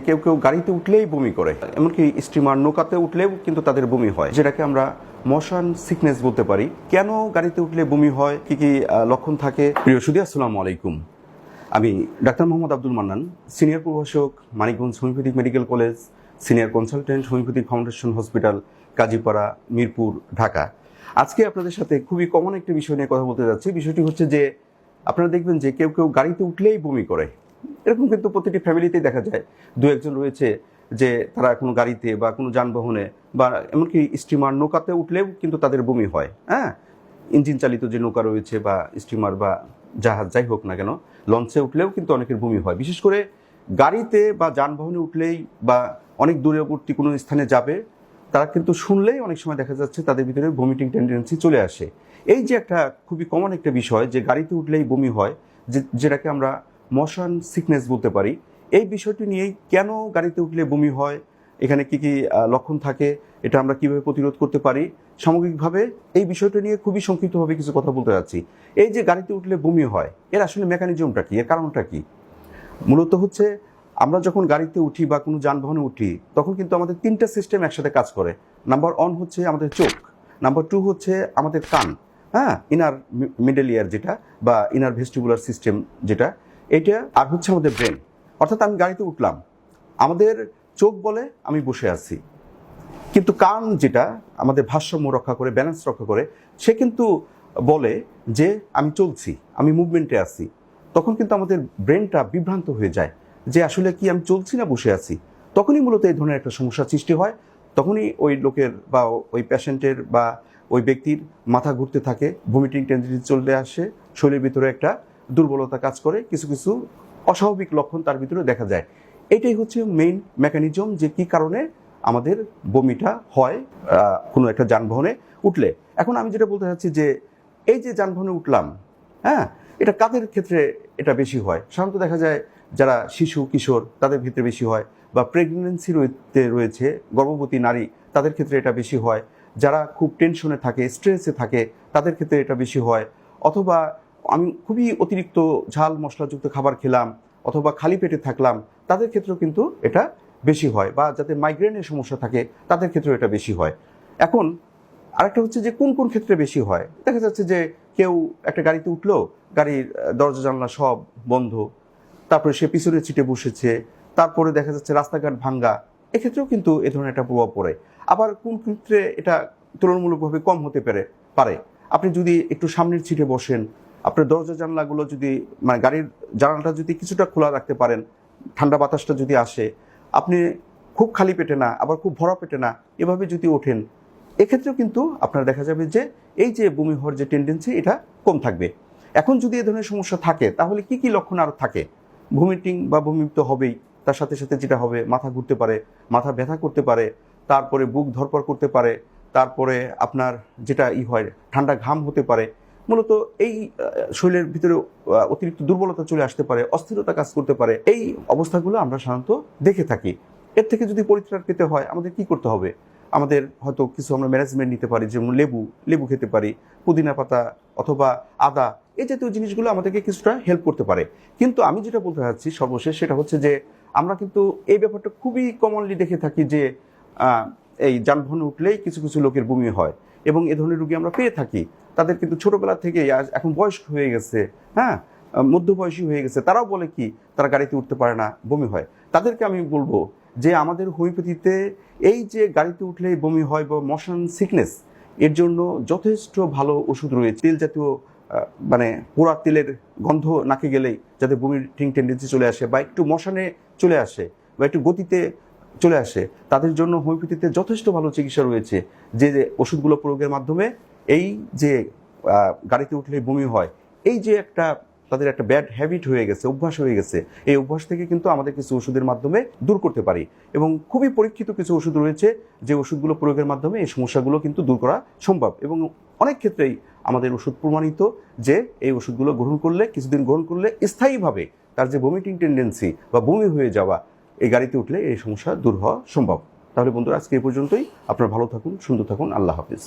কেউ কেউ গাড়িতে উঠলেই বমি করে, এমনকি স্টিমার নৌকাতে উঠলেও কিন্তু তাদের বমি হয়, যেটাকে আমরা মোশন সিকনেস বলতে পারি। কেন গাড়িতে উঠলে বমি হয়, কি কি লক্ষণ থাকে? প্রিয় সুধী, আসসালামু আলাইকুম। আমি ডাক্তার মোহাম্মদ আব্দুল মান্নান, সিনিয়র প্রভাষক, Manikganj homeopathic medical college, senior consultant, homeopathic foundation hospital, Kazipara, Mirpur, Dhaka. আজকে আপনাদের সাথে খুবই কমন একটি বিষয় নিয়ে কথা বলতে যাচ্ছি। বিষয়টি হচ্ছে যে আপনারা দেখবেন যে কেউ কেউ গাড়িতে উঠলেই বমি করে। এরকম কিন্তু প্রতিটি ফ্যামিলিতেই দেখা যায়। দু একজন রয়েছে যে তারা কোনো গাড়িতে বা কোনো যানবাহনে বা এমনকি স্টিমার নৌকাতে উঠলেও কিন্তু তাদের বমি হয়। হ্যাঁ, ইঞ্জিন চালিত যে নৌকা রয়েছে বা স্টিমার বা জাহাজ যাই হোক না কেন, লঞ্চে উঠলেও কিন্তু অনেকের বমি হয়। বিশেষ করে গাড়িতে বা যানবাহনে উঠলেই বা অনেক দূরবর্তী কোনো স্থানে যাবে, তারা কিন্তু শুনলেই অনেক সময় দেখা যাচ্ছে তাদের ভিতরে ভমিটিং টেন্ডেন্সি চলে আসে। এই যে একটা খুবই কমন একটা বিষয় যে গাড়িতে উঠলেই বমি হয়, যেটাকে আমরা মোশন সিকনেস বলতে পারি। এই বিষয়টি নিয়েই কেন গাড়িতে উঠলে বমি হয়, এখানে কি কি লক্ষণ থাকে, এটা আমরা কিভাবে প্রতিরোধ করতে পারি, সামগ্রিকভাবে এই বিষয়টা নিয়ে খুবই সংক্ষিপ্তভাবে কিছু কথা বলতে যাচ্ছি। এই যে গাড়িতে উঠলে বমি হয়, এর আসলে মেকানিজমটা কি, এর কারণটা কি? মূলত হচ্ছে আমরা যখন গাড়িতে উঠি বা কোনো যানবাহনে উঠি, তখন কিন্তু আমাদের তিনটা সিস্টেম একসাথে কাজ করে। নাম্বার 1 হচ্ছে আমাদের চোখ, নাম্বার 2 হচ্ছে আমাদের কান, হ্যাঁ, ইনার মিডল ইয়ার যেটা বা ইনার ভেস্টিবুলার সিস্টেম যেটা, এটা, আর হচ্ছে আমাদের ব্রেন। অর্থাৎ আমি গাড়িতে উঠলাম, আমাদের চোখ বলে আমি বসে আছি, কিন্তু কান যেটা আমাদের ভারসাম্য রক্ষা করে, ব্যালেন্স রক্ষা করে, সে কিন্তু বলে যে আমি চলছি, আমি মুভমেন্টে আছি। তখন কিন্তু আমাদের ব্রেনটা বিভ্রান্ত হয়ে যায় যে আসলে কি আমি চলছি না বসে আছি। তখনই মূলত এই ধরনের একটা সমস্যার সৃষ্টি হয়। তখনই ওই লোকের বা ওই পেশেন্টের বা ওই ব্যক্তির মাথা ঘুরতে থাকে, ভমিটিং টেন্ডেন্সি চলে আসে, শরীরের ভিতরে একটা দুর্বলতা কাজ করে, কিছু কিছু অস্বাভাবিক লক্ষণ তার ভিতরে দেখা যায়। এটাই হচ্ছে মেইন মেকানিজম যে কি কারণে আমাদের বমিটা হয় কোনো একটা যানবাহনে উঠলে। এখন আমি যেটা বলতে চাচ্ছি যে এই যে যানবাহনে উঠলাম, হ্যাঁ, এটা কাদের ক্ষেত্রে এটা বেশি হয়? সাধারণত দেখা যায় যারা শিশু কিশোর তাদের ক্ষেত্রে বেশি হয়, বা প্রেগনেন্সি রয়েছে গর্ভবতী নারী, তাদের ক্ষেত্রে এটা বেশি হয়। যারা খুব টেনশনে থাকে, স্ট্রেসে থাকে, তাদের ক্ষেত্রে এটা বেশি হয়। অথবা আমি খুবই অতিরিক্ত ঝাল মশলাযুক্ত খাবার খেলাম, অথবা খালি পেটে থাকলাম, তাদের ক্ষেত্রেও কিন্তু এটা বেশি হয়। বা যাদের মাইগ্রেনের সমস্যা থাকে তাদের ক্ষেত্রেও এটা বেশি হয়। এখন আরেকটা হচ্ছে যে কোন কোন ক্ষেত্রে বেশি হয়। দেখা যাচ্ছে যে কেউ একটা গাড়িতে উঠলো, গাড়ির দরজা জানলা সব বন্ধ, তারপরে সে পিছনের সিটে বসেছে, তারপরে দেখা যাচ্ছে রাস্তাঘাট ভাঙ্গা, এক্ষেত্রেও কিন্তু এ ধরনের একটা প্রভাব পড়ে। আবার কোন ক্ষেত্রে এটা তুলনামূলকভাবে কম হতে পারে, আপনি যদি একটু সামনের সিটে বসেন, আপনার দরজা জানলাগুলো যদি, মানে গাড়ির জানালাটা যদি কিছুটা খোলা রাখতে পারেন, ঠান্ডা বাতাসটা যদি আসে, আপনি খুব খালি পেটে না আবার খুব ভরা পেটে না, এভাবে যদি ওঠেন, এক্ষেত্রেও কিন্তু আপনার দেখা যাবে যে এই যে বমি হওয়ার যে টেন্ডেন্সি, এটা কম থাকবে। এখন যদি এ ধরনের সমস্যা থাকে, তাহলে কি কি লক্ষণ আরও থাকে? ভমিটিং বা বমি তো হবেই, তার সাথে সাথে যেটা হবে, মাথা ঘুরতে পারে, মাথা ব্যথা করতে পারে, তারপরে বুক ধরপড় করতে পারে, তারপরে আপনার যেটা হয় ঠান্ডা ঘাম হতে পারে। মূলত এই শরীরের ভিতরে অতিরিক্ত দুর্বলতা চলে আসতে পারে, অস্থিরতা কাজ করতে পারে। এই অবস্থাগুলো আমরা সাধারণত দেখে থাকি। এর থেকে যদি পরিত্রাণ পেতে হয়, আমাদের কি করতে হবে? আমাদের হয়তো কিছু আমরা ম্যানেজমেন্ট নিতে পারি, যেমন লেবু খেতে পারি, পুদিনা পাতা অথবা আদা, এই জাতীয় জিনিসগুলো আমাদেরকে কিছুটা হেল্প করতে পারে। কিন্তু আমি যেটা বলতে চাচ্ছি সর্বশেষ, সেটা হচ্ছে যে আমরা কিন্তু এই ব্যাপারটা খুবই কমনলি দেখে থাকি যে এই যানবাহনে উঠলেই কিছু কিছু লোকের বমি হয়, এবং এ ধরনের রোগী আমরা পেয়ে থাকি। তাদের কিন্তু ছোটবেলা থেকে এখন বয়স্ক হয়ে গেছে, হ্যাঁ, মধ্যবয়সী হয়ে গেছে, তারাও বলে কি তারা গাড়িতে উঠতে পারে না, বমি হয়। তাদেরকে আমি বলবো যে আমাদের হোমিওপ্যাথিতে এই যে গাড়িতে উঠলেই বমি হয় বা মোশন সিকনেস, এর জন্য যথেষ্ট ভালো ওষুধ রয়েছে। তেল জাতীয় মানে পোড়া তেলের গন্ধ নাকে গেলেই যাতে বমিটিং টেন্ডেন্সি চলে আসে, বা একটু মশানে চলে আসে, বা একটু গতিতে চলে আসে, তাদের জন্য হোমিওপ্যাথিতে যথেষ্ট ভালো চিকিৎসা রয়েছে, যে ওষুধগুলো প্রয়োগের মাধ্যমে এই যে গাড়িতে উঠলে বমি হয়, এই যে একটা তাদের একটা ব্যাড হ্যাবিট হয়ে গেছে, অভ্যাস হয়ে গেছে, এই অভ্যাস থেকে কিন্তু আমাদের কিছু ওষুধের মাধ্যমে দূর করতে পারি। এবং খুবই পরীক্ষিত কিছু ওষুধ রয়েছে, যে ওষুধগুলো প্রয়োগের মাধ্যমে এই সমস্যাগুলো কিন্তু দূর করা সম্ভব। এবং অনেক ক্ষেত্রেই আমাদের ওষুধ প্রমাণিত যে এই ওষুধগুলো গ্রহণ করলে, কিছুদিন গ্রহণ করলে স্থায়ীভাবে তার যে ভমিটিং টেন্ডেন্সি বা বমি হয়ে যাওয়া, এই গাড়িতে উঠলে এই সমস্যা দূর হওয়া সম্ভব। তাহলে বন্ধুরা, আজকে এই পর্যন্তই। আপনারা ভালো থাকুন, সুন্দর থাকুন, আল্লাহ হাফিজ।